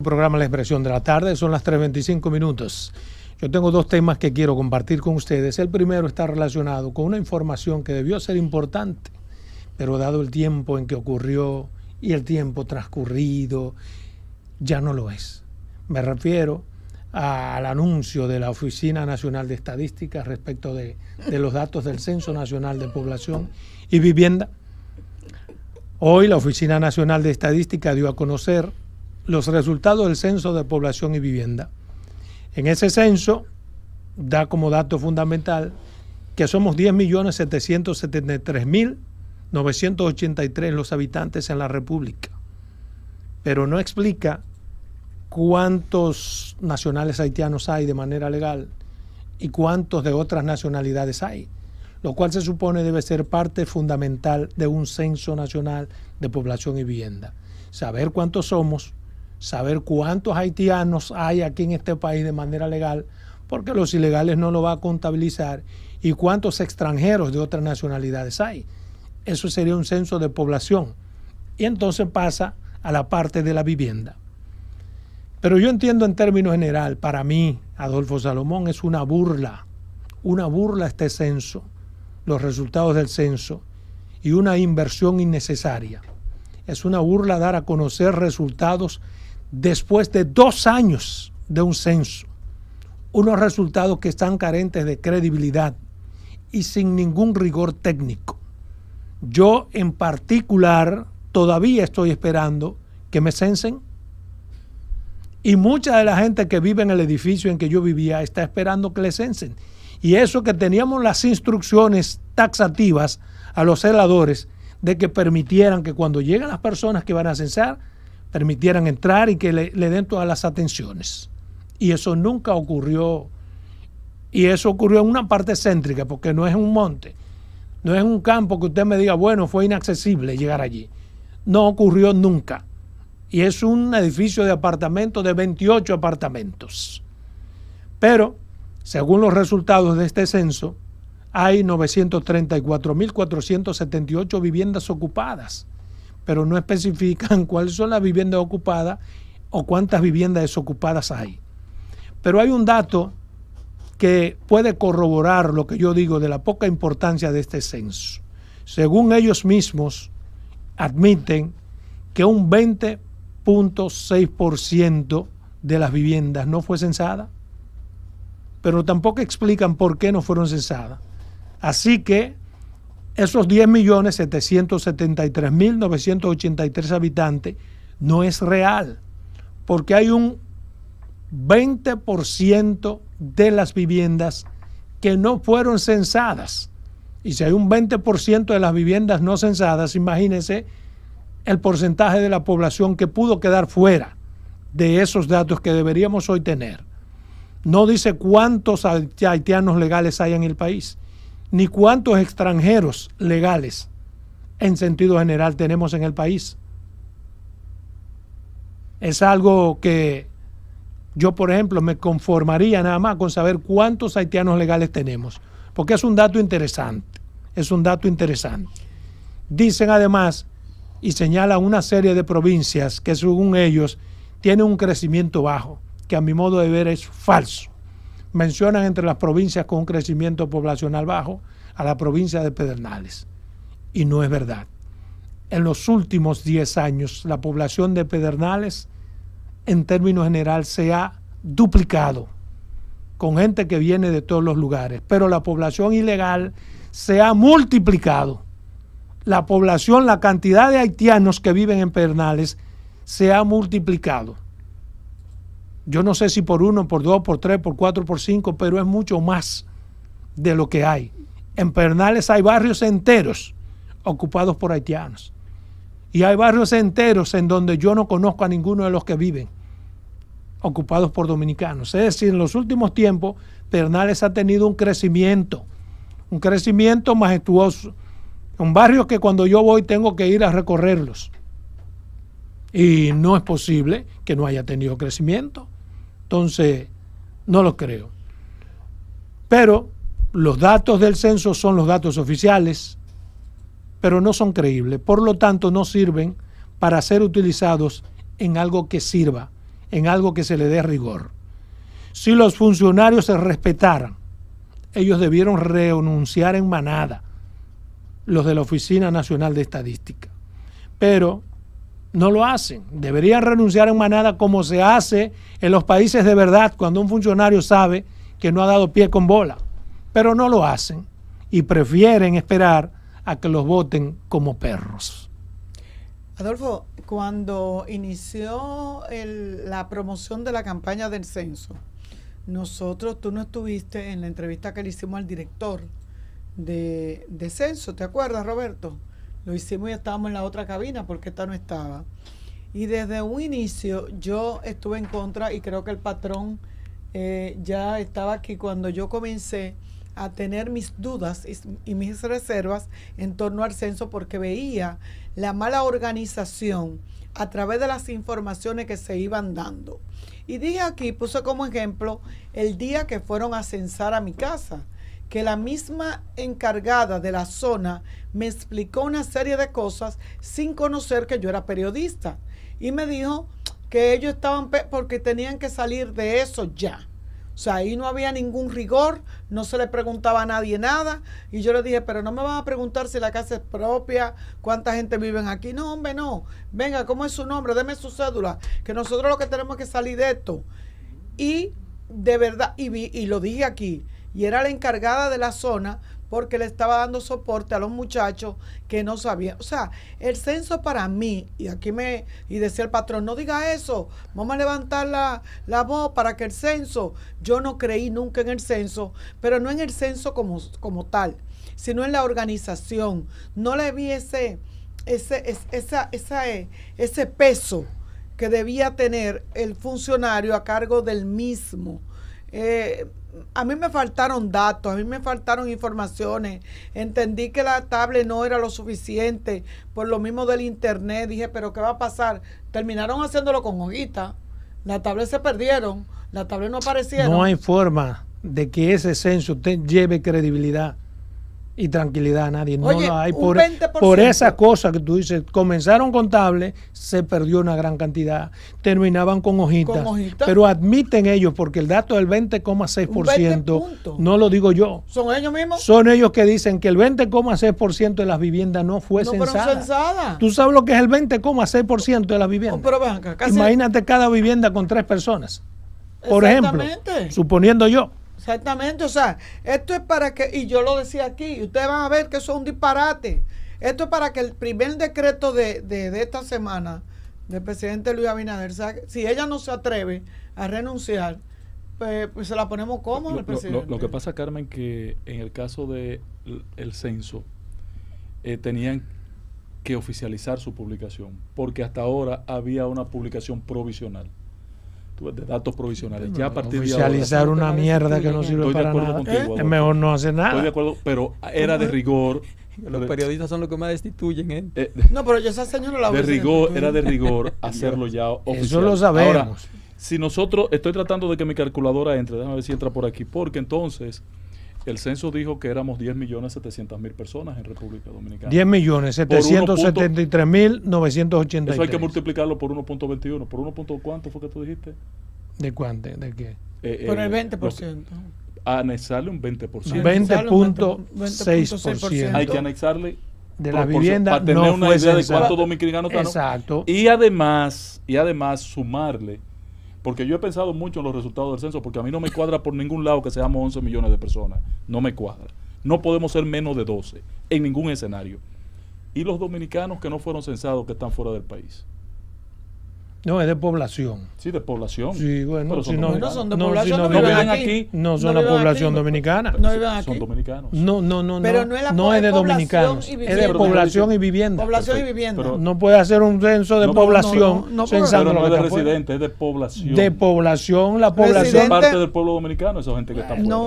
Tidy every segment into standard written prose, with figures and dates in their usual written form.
Programa La Expresión de la Tarde, son las 3:25 minutos. Yo tengo dos temas que quiero compartir con ustedes. El primero está relacionado con una información que debió ser importante, pero dado el tiempo en que ocurrió y el tiempo transcurrido, ya no lo es. Me refiero al anuncio de la Oficina Nacional de Estadística respecto de los datos del Censo Nacional de Población y Vivienda. Hoy la Oficina Nacional de Estadística dio a conocer los resultados del Censo de Población y Vivienda. En ese censo da como dato fundamental que somos 10.773.983 los habitantes en la República, pero no explica cuántos nacionales haitianos hay de manera legal y cuántos de otras nacionalidades hay, lo cual se supone debe ser parte fundamental de un censo nacional de población y vivienda. Saber cuántos somos, saber cuántos haitianos hay aquí en este país de manera legal, porque los ilegales no lo va a contabilizar, y cuántos extranjeros de otras nacionalidades hay. Eso sería un censo de población. Y entonces pasa a la parte de la vivienda. Pero yo entiendo en términos general, para mí, Adolfo Salomón, es una burla este censo, los resultados del censo, y una inversión innecesaria. Es una burla dar a conocer resultados después de 2 años de un censo, unos resultados que están carentes de credibilidad y sin ningún rigor técnico. Yo en particular todavía estoy esperando que me censen, y mucha de la gente que vive en el edificio en que yo vivía está esperando que le censen. Y eso que teníamos las instrucciones taxativas a los celadores de que permitieran que cuando lleguen las personas que van a censar, permitieran entrar y que le den todas las atenciones. Y eso nunca ocurrió. Y eso ocurrió en una parte céntrica, porque no es un monte, no es un campo que usted me diga, bueno, fue inaccesible llegar allí. No ocurrió nunca. Y es un edificio de apartamentos de 28 apartamentos. Pero, según los resultados de este censo, hay 934.478 viviendas ocupadas, pero no especifican cuáles son las viviendas ocupadas o cuántas viviendas desocupadas hay. Pero hay un dato que puede corroborar lo que yo digo de la poca importancia de este censo. Según ellos mismos admiten que un 20.6% de las viviendas no fue censada, pero tampoco explican por qué no fueron censadas. Así que esos 10.773.983 habitantes no es real, porque hay un 20% de las viviendas que no fueron censadas. Y si hay un 20% de las viviendas no censadas, imagínense el porcentaje de la población que pudo quedar fuera de esos datos que deberíamos hoy tener. No dice cuántos haitianos legales hay en el país, ni cuántos extranjeros legales en sentido general tenemos en el país. Es algo que yo, por ejemplo, me conformaría nada más con saber cuántos haitianos legales tenemos, porque es un dato interesante, Dicen además y señalan una serie de provincias que según ellos tienen un crecimiento bajo, que a mi modo de ver es falso. Mencionan entre las provincias con un crecimiento poblacional bajo a la provincia de Pedernales, y no es verdad. En los últimos 10 años la población de Pedernales en términos general se ha duplicado, con gente que viene de todos los lugares, pero la población ilegal se ha multiplicado. La población, la cantidad de haitianos que viven en Pedernales se ha multiplicado. Yo no sé si por 1, por 2, por 3, por 4, por 5, pero es mucho más de lo que hay. En Pedernales hay barrios enteros ocupados por haitianos. Y hay barrios enteros en donde yo no conozco a ninguno de los que viven, ocupados por dominicanos. Es decir, en los últimos tiempos, Pedernales ha tenido un crecimiento majestuoso. Un barrio que cuando yo voy tengo que ir a recorrerlos. Y no es posible que no haya tenido crecimiento. Entonces, no lo creo. Pero los datos del censo son los datos oficiales, pero no son creíbles. Por lo tanto, no sirven para ser utilizados en algo que sirva, en algo que se le dé rigor. Si los funcionarios se respetaran, ellos debieron renunciar en manada, los de la Oficina Nacional de Estadística. Pero no lo hacen. Deberían renunciar en manada como se hace en los países de verdad, cuando un funcionario sabe que no ha dado pie con bola. Pero no lo hacen y prefieren esperar a que los voten como perros. Adolfo, cuando inició la promoción de la campaña del censo, tú no estuviste en la entrevista que le hicimos al director de censo, ¿te acuerdas, Roberto? Lo hicimos y estábamos en la otra cabina porque esta no estaba. Y desde un inicio yo estuve en contra, y creo que el patrón ya estaba aquí cuando yo comencé a tener mis dudas y mis reservas en torno al censo, porque veía la mala organización a través de las informaciones que se iban dando. Y dije aquí, puse como ejemplo el día que fueron a censar a mi casa, que la misma encargada de la zona me explicó una serie de cosas sin conocer que yo era periodista. Y me dijo que ellos estaban porque tenían que salir de eso ya. O sea, ahí no había ningún rigor, no se le preguntaba a nadie nada. Y yo le dije, pero no me van a preguntar si la casa es propia, cuánta gente vive aquí. No, hombre, no. Venga, ¿cómo es su nombre? Deme su cédula, que nosotros lo que tenemos que salir de esto. Y de verdad, y lo dije aquí, y era la encargada de la zona porque le estaba dando soporte a los muchachos que no sabían. O sea, el censo para mí, y decía el patrón, no diga eso, vamos a levantar la voz para que el censo, yo no creí nunca en el censo, pero no en el censo como tal, sino en la organización. No le vi ese peso que debía tener el funcionario a cargo del mismo. A mí me faltaron datos, a mí me faltaron informaciones, entendí que la tablet no era lo suficiente, por lo mismo del internet, dije, pero ¿qué va a pasar? Terminaron haciéndolo con hojitas, la tablet se perdieron, la tablet no aparecieron. No hay forma de que ese censo lleve credibilidad y tranquilidad a nadie. No Oye, lo hay un por esa cosa que tú dices. Comenzaron con tablet, se perdió una gran cantidad, terminaban con hojitas, pero admiten ellos, porque el dato del 20,6% no lo digo yo, son ellos mismos, son ellos que dicen que el 20,6% de las viviendas no fue censada. ¿Tú sabes lo que es el 20,6% de las viviendas? Pero ven acá, imagínate cada vivienda con 3 personas, por ejemplo, suponiendo yo. Exactamente, o sea, esto es para que, y yo lo decía aquí, y ustedes van a ver que eso es un disparate. Esto es para que el primer decreto de esta semana del presidente Luis Abinader, si ella no se atreve a renunciar, pues se la ponemos cómoda al presidente. Lo que pasa, Carmen, que en el caso del censo, tenían que oficializar su publicación, porque hasta ahora había una publicación provisional de datos provisionales. Ya a partir de ahora, oficializar una mierda que no sirve para nada. Contigo, es mejor no hacer nada. Estoy de acuerdo, pero era de rigor. Los periodistas son los que más destituyen. No, pero yo esa señora la era de rigor hacerlo ya oficial. Eso lo sabemos. Ahora, si nosotros, estoy tratando de que mi calculadora entre, déjame ver si entra por aquí, porque entonces el censo dijo que éramos 10.700.000 personas en República Dominicana. 10.773.983. Eso hay que multiplicarlo por 1.21. ¿Por 1. cuánto fue que tú dijiste? ¿De cuánto? ¿De qué? Por el 20%. Anexarle un 20%. 20.6%. Hay que anexarle de la vivienda para tener no una idea de censada. cuántos dominicanos están. Exacto. Y además sumarle, porque yo he pensado mucho en los resultados del censo, porque a mí no me cuadra por ningún lado que seamos 11 millones de personas. No me cuadra. No podemos ser menos de 12 en ningún escenario. Y los dominicanos que no fueron censados, que están fuera del país. No, es de población. Sí, de población. Sí, bueno, pero si no son de población, no viven aquí. No son la población dominicana. No viven aquí. Son dominicanos. No, pero no es de dominicanos. Es de población y vivienda. Población y vivienda. Pero no puede hacer un censo de población censando pero no es de residentes, residentes, es de población. De población, la población. Esa parte del pueblo dominicano, esa gente que está fuera.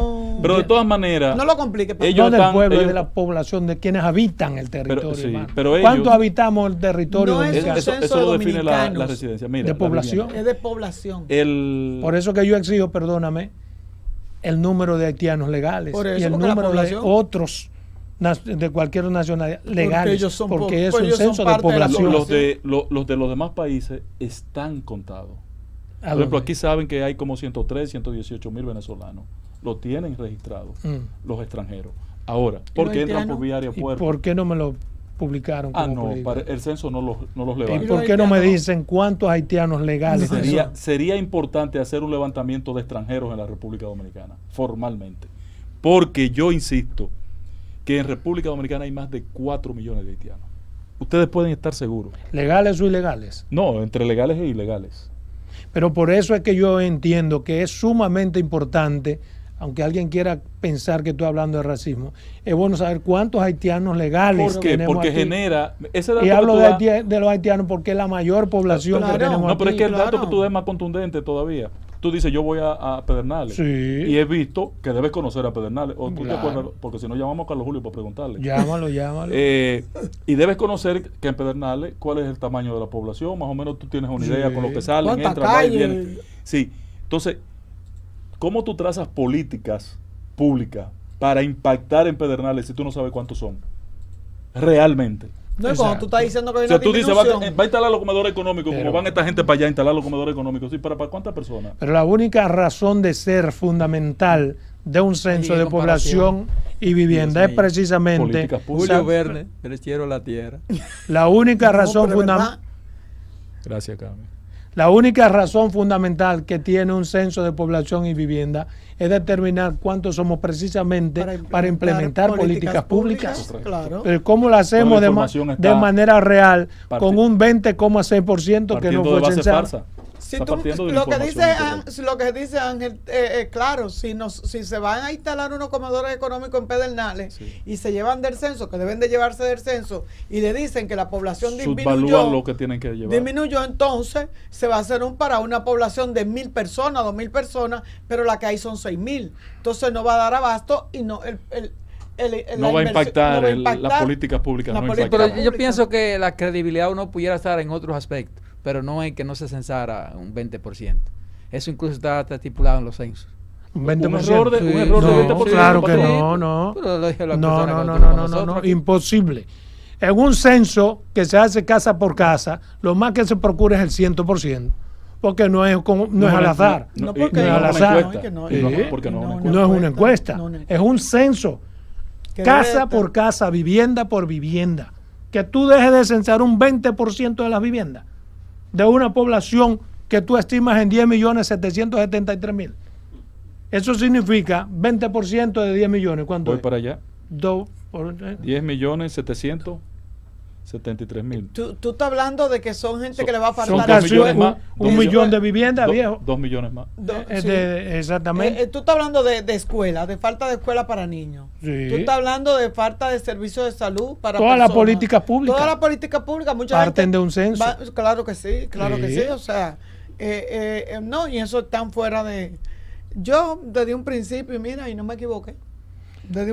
Pero de todas maneras. No lo complique. Ellos no del pueblo, es de la población, de quienes habitan el territorio. Pero ¿cuánto habitamos el territorio dominicano? Eso lo define la residencia. Mira, de población. Es de población. Por eso que yo exijo, perdóname, el número de haitianos legales y el número de otros de cualquier nacionalidad legales, porque es un censo de población. Los de los demás países están contados. Por ejemplo, aquí saben que hay como 103, 118 mil venezolanos. Lo tienen registrado los extranjeros. Ahora, ¿por qué entran por vía aeropuerto? ¿Por qué no me lo publicaron? No, el censo no los levanta. ¿Y por qué no me dicen cuántos haitianos legales Sería importante hacer un levantamiento de extranjeros en la República Dominicana, formalmente. Porque yo insisto que en República Dominicana hay más de 4 millones de haitianos. Ustedes pueden estar seguros. ¿Legales o ilegales? No, entre legales e ilegales. Pero por eso es que yo entiendo que es sumamente importante, aunque alguien quiera pensar que estoy hablando de racismo, es bueno saber cuántos haitianos legales ¿por qué? tenemos Porque aquí. Genera... Ese dato y hablo de los haitianos porque es la mayor población que tenemos aquí. No, pero es que el dato que tú des es más contundente todavía. Tú dices, yo voy a Pedernales. Sí. Y he visto que debes conocer a Pedernales. O tú te acuerdas, porque si no llamamos a Carlos Julio para preguntarle. Llámalo. Y debes conocer que en Pedernales, cuál es el tamaño de la población. Más o menos tú tienes una idea con lo que salen, entran, van y vienen. Sí. Entonces, ¿cómo tú trazas políticas públicas para impactar en Pedernales si tú no sabes cuántos son? Realmente. No, cuando tú estás diciendo que hay tú dices, va a instalar los comedores económicos, como van esta gente para allá a instalar los comedores económicos. Sí, ¿para cuántas personas? Pero la única razón de ser fundamental de un censo de población y vivienda es precisamente Julio Verne, el cielo la tierra. La única razón fundamental. Gracias, Carmen. La única razón fundamental que tiene un censo de población y vivienda es determinar cuántos somos precisamente para implementar políticas públicas. Claro. Pero ¿cómo lo hacemos de manera real con un 20,6% que no fue censado? Si tú, lo que dice Ángel, claro, si se van a instalar unos comedores económicos en Pedernales y se llevan del censo, que deben de llevarse del censo, y le dicen que la población disminuyó, lo que tienen que llevar. Disminuyó, entonces se va a hacer para una población de 1,000 personas, 2,000 personas, pero la que hay son 6,000. Entonces no va a dar abasto y no no va a impactar las políticas públicas. Pero yo pienso que la credibilidad uno pudiera estar en otros aspectos, pero no en que no se censara un 20%. Eso incluso está estipulado en los censos. Un error de 20%. Claro que no. No, imposible. En un censo que se hace casa por casa, lo más que se procura es el 100%. Porque no es al azar. No es al azar. No es una encuesta. Es un censo. Casa por casa, vivienda por vivienda. Que tú dejes de censar un 20% de las viviendas de una población que tú estimas en 10.773.000. Eso significa 20% de 10 millones. ¿Cuánto voy es? Para allá. 10.773.000. Tú estás hablando de que son gente que le va a faltar. Son casi un millón de viviendas, viejo. 2 millones más. Exactamente. Tú estás hablando de escuela, de falta de escuela para niños. Sí. Tú estás hablando de falta de servicios de salud para todas las políticas públicas. Todas las políticas públicas. Mucha parten gente de un censo. Claro que sí. O sea, no, y eso están fuera de... Yo desde un principio, mira, y no me equivoqué.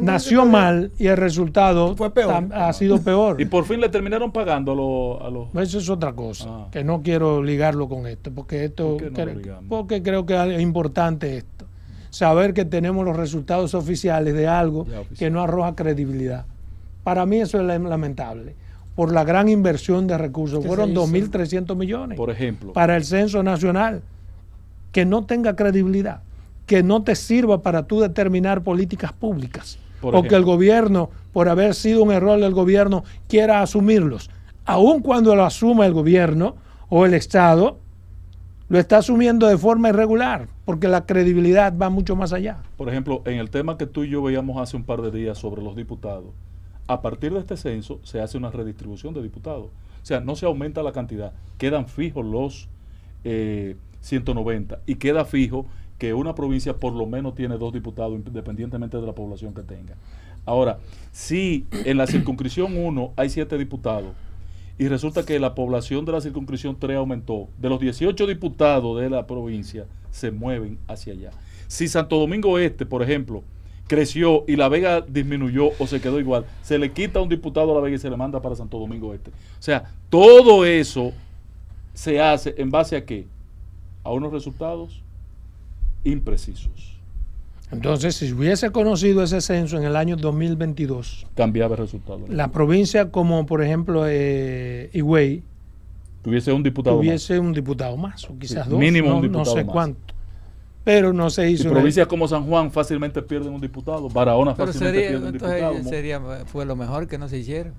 Nació mal y el resultado fue peor. Ha sido peor. Y por fin le terminaron pagando a los... Eso es otra cosa, que no quiero ligarlo con esto, porque porque creo que es importante esto. Saber que tenemos los resultados oficiales de algo que no arroja credibilidad. Para mí eso es lamentable. Por la gran inversión de recursos. Fueron 2.300 millones. Por ejemplo. Para el censo nacional. Que no tenga credibilidad. Que no te sirva para tú determinar políticas públicas. O que el gobierno, por haber sido un error del gobierno, quiera asumirlos. Aun cuando lo asuma el gobierno o el Estado, lo está asumiendo de forma irregular, porque la credibilidad va mucho más allá. Por ejemplo, en el tema que tú y yo veíamos hace un par de días sobre los diputados, a partir de este censo se hace una redistribución de diputados. O sea, no se aumenta la cantidad, quedan fijos los 190 y queda fijo que una provincia por lo menos tiene 2 diputados independientemente de la población que tenga. Ahora, si en la circunscripción 1 hay 7 diputados y resulta que la población de la circunscripción 3 aumentó, de los 18 diputados de la provincia se mueven hacia allá. Si Santo Domingo Este, por ejemplo, creció y La Vega disminuyó o se quedó igual, se le quita un diputado a La Vega y se le manda para Santo Domingo Este. O sea, todo eso se hace en base a ¿qué? A unos resultados imprecisos. Entonces, si hubiese conocido ese censo en el año 2022, cambiaba el resultado. La provincia como, por ejemplo, Higüey, Tuviese un diputado tuviese un diputado más, o quizás Sí, dos, mínimo no, un diputado no sé más. cuánto. Pero no se Y hizo. provincias como San Juan fácilmente pierden un diputado, Barahona Pero fácilmente sería, pierde un diputado. entonces fue lo mejor que no se hiciera.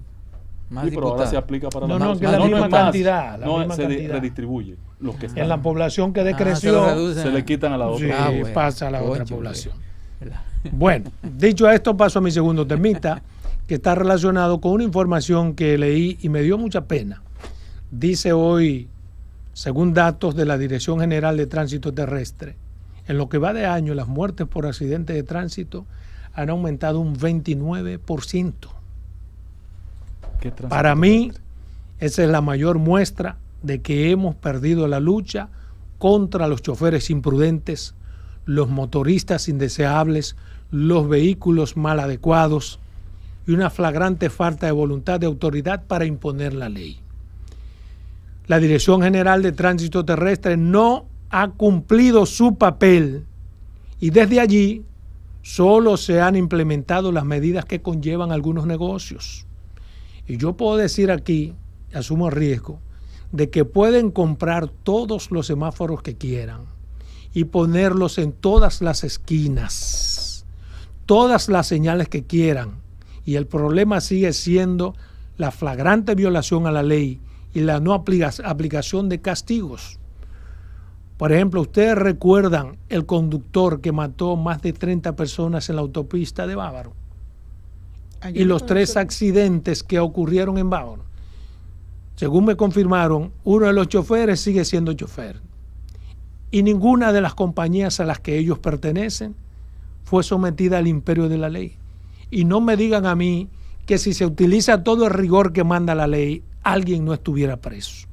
Más Sí, pero ahora diputados. se aplica para No, los no, que la misma es más, cantidad, la no, misma se cantidad. redistribuye. Los que En están, la población que Se decreció, lo reducen. se le quitan a la sí, otra. bueno. pasa a la otra Concho, población. ¿verdad? Bueno, dicho esto, paso a mi segundo temita, que está relacionado con una información que leí y me dio mucha pena. Dice hoy, según datos de la Dirección General de Tránsito Terrestre, en lo que va de año, las muertes por accidentes de tránsito han aumentado un 29%. ¿Qué tránsito Para mí, terrestre? esa es la mayor muestra de que hemos perdido la lucha contra los choferes imprudentes, los motoristas indeseables, los vehículos mal adecuados y una flagrante falta de voluntad de autoridad para imponer la ley. La Dirección General de Tránsito Terrestre no ha cumplido su papel y desde allí solo se han implementado las medidas que conllevan algunos negocios. Y yo puedo decir aquí, asumo el riesgo, de que pueden comprar todos los semáforos que quieran y ponerlos en todas las esquinas, todas las señales que quieran, y el problema sigue siendo la flagrante violación a la ley y la no aplicación de castigos. Por ejemplo, ustedes recuerdan el conductor que mató más de 30 personas en la autopista de Bávaro y los 3 accidentes que ocurrieron en Bávaro. Según me confirmaron, uno de los choferes sigue siendo chofer y ninguna de las compañías a las que ellos pertenecen fue sometida al imperio de la ley. Y no me digan a mí que si se utiliza todo el rigor que manda la ley, alguien no estuviera preso,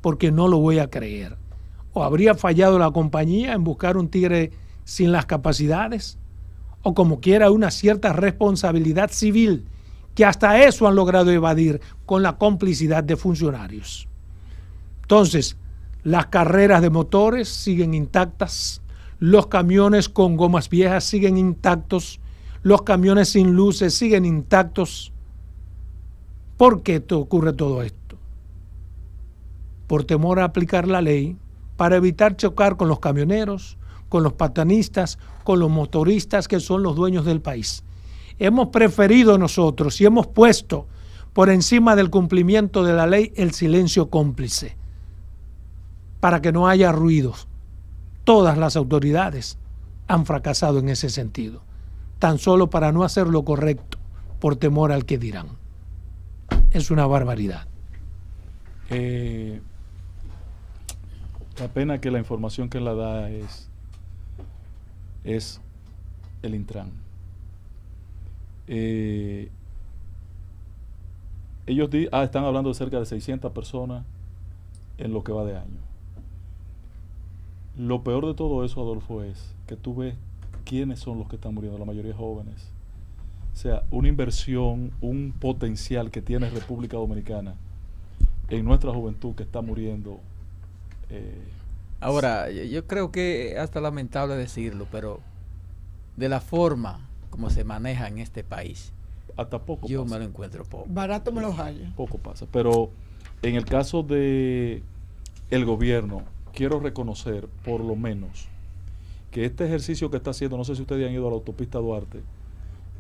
porque no lo voy a creer. O habría fallado la compañía en buscar un tigre sin las capacidades, o como quiera una cierta responsabilidad civil, que hasta eso han logrado evadir con la complicidad de funcionarios. Entonces, las carreras de motores siguen intactas, los camiones con gomas viejas siguen intactos, los camiones sin luces siguen intactos. ¿Por qué ocurre todo esto? Por temor a aplicar la ley, para evitar chocar con los camioneros, con los patanistas, con los motoristas que son los dueños del país. Hemos preferido nosotros y hemos puesto por encima del cumplimiento de la ley el silencio cómplice, para que no haya ruidos. Todas las autoridades han fracasado en ese sentido, tan solo para no hacer lo correcto por temor al que dirán. Es una barbaridad. La pena que la información que la da es el Intran. Ellos están hablando de cerca de 600 personas en lo que va de año. Lo peor de todo eso, Adolfo, es que tú ves quiénes son los que están muriendo, la mayoría jóvenes. O sea, una inversión, un potencial que tiene República Dominicana en nuestra juventud que está muriendo. Ahora, yo creo que hasta lamentable decirlo, pero de la forma como se maneja en este país, hasta poco yo pasa. me lo encuentro poco. Barato me los hallo. Poco pasa. Pero en el caso de el gobierno, quiero reconocer por lo menos que este ejercicio que está haciendo, no sé si ustedes han ido a la autopista Duarte,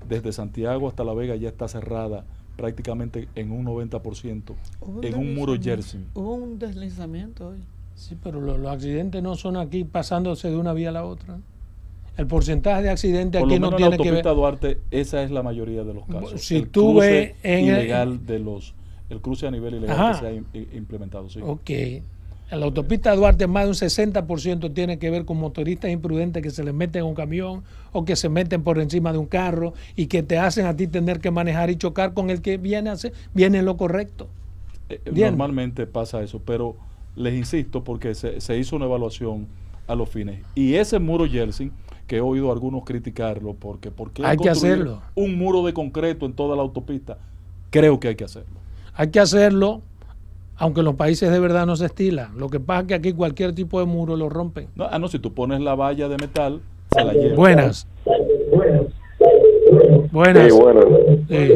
desde Santiago hasta La Vega ya está cerrada prácticamente en un 90%, en un muro jersey. Hubo un deslizamiento hoy. Sí, pero los accidentes no son aquí pasándose de una vía a la otra. El porcentaje de accidentes Por lo aquí menos no en la tiene que ver. autopista Duarte, esa es la mayoría de los casos. Si el tú cruce ves en ilegal el cruce a nivel ilegal Ajá. que se ha implementado. Sí. Ok. En la autopista Duarte más de un 60% tiene que ver con motoristas imprudentes que se les meten en un camión o que se meten por encima de un carro y que te hacen a ti tener que manejar y chocar con el que viene en lo correcto. Normalmente pasa eso, pero les insisto porque se hizo una evaluación a los fines. Y ese muro jersey, que he oído a algunos criticarlo, ¿por qué hay que hacerlo? Un muro de concreto en toda la autopista, creo que hay que hacerlo. Hay que hacerlo, aunque en los países de verdad no se estila. Lo que pasa es que aquí cualquier tipo de muro lo rompen. No, si tú pones la valla de metal, se la lleva. Buenas. Buenas. Sí, bueno. Sí.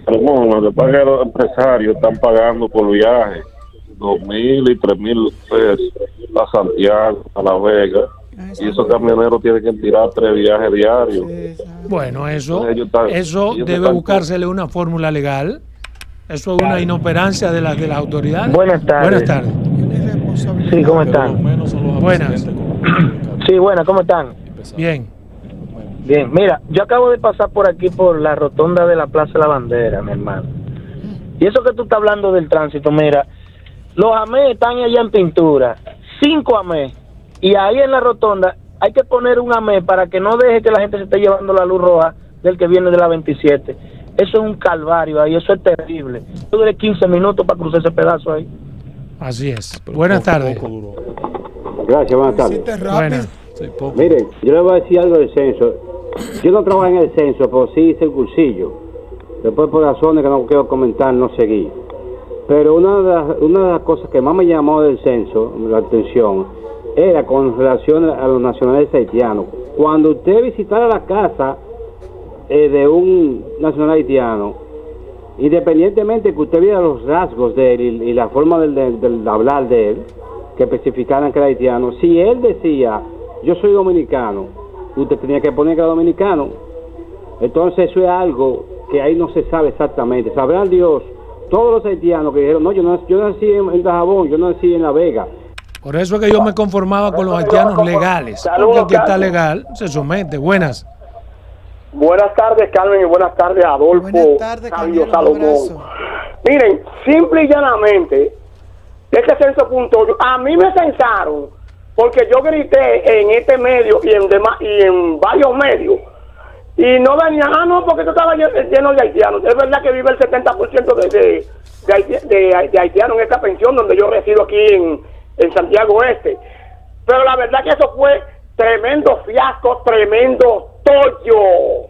Ramón, lo que pasa es que los empresarios están pagando por viaje 2,000 y 3,000 pesos a Santiago, a La Vega. Y esos camioneros tienen que tirar 3 viajes diarios. Bueno, eso ellos debe están buscársele una fórmula legal. Eso es una inoperancia de las autoridades. Buenas tardes. Buenas tardes. Sí, ¿cómo Pero están? los menos son los Buenas. accidentes con- Sí, buenas, ¿cómo están? Bien. Bien, mira, yo acabo de pasar por aquí por la rotonda de la Plaza de la Bandera, mi hermano. Y eso que tú estás hablando del tránsito, mira, los AME están allá en pintura, 5 AME, y ahí en la rotonda hay que poner un AME para que no deje que la gente se esté llevando la luz roja del que viene de la 27. Eso es un calvario ahí, eso es terrible. Yo duré 15 minutos para cruzar ese pedazo ahí. Así es. Pero Buenas poco- tardes. poco duró. Gracias, buenas tardes. Hiciste rápido. Buenas. Sí, poco. Miren, yo le voy a decir algo del censo. Yo no trabajo en el censo, pero sí hice el cursillo. Después, por razones que no quiero comentar, no seguí. Pero una de las cosas que más me llamó del censo, la atención, era con relación a los nacionales haitianos. Cuando usted visitara la casa de un nacional haitiano, independientemente que usted viera los rasgos de él y la forma del hablar de él, que especificaran que era haitiano, si él decía, yo soy dominicano, usted tenía que poner que era dominicano. Entonces eso es algo que ahí no se sabe exactamente. Sabrá Dios, todos los haitianos que dijeron, no, yo nací en Dajabón, yo nací en La Vega. Por eso es que yo me conformaba con los haitianos legales. Porque el que está legal se somete. Buenas. Buenas tardes, Carmen, y buenas tardes, Adolfo. Buenas tardes, Fabio Carmen, un Salomón. abrazo. Miren, simple y llanamente, este censo punto, a mí me censaron porque yo grité en este medio y en varios medios y no venían, no, porque esto estaba lleno de haitianos. Es verdad que vive el 70% de haitianos en esta pensión donde yo resido aquí en Santiago Este, pero la verdad que eso fue tremendo fiasco, tremendo tollo.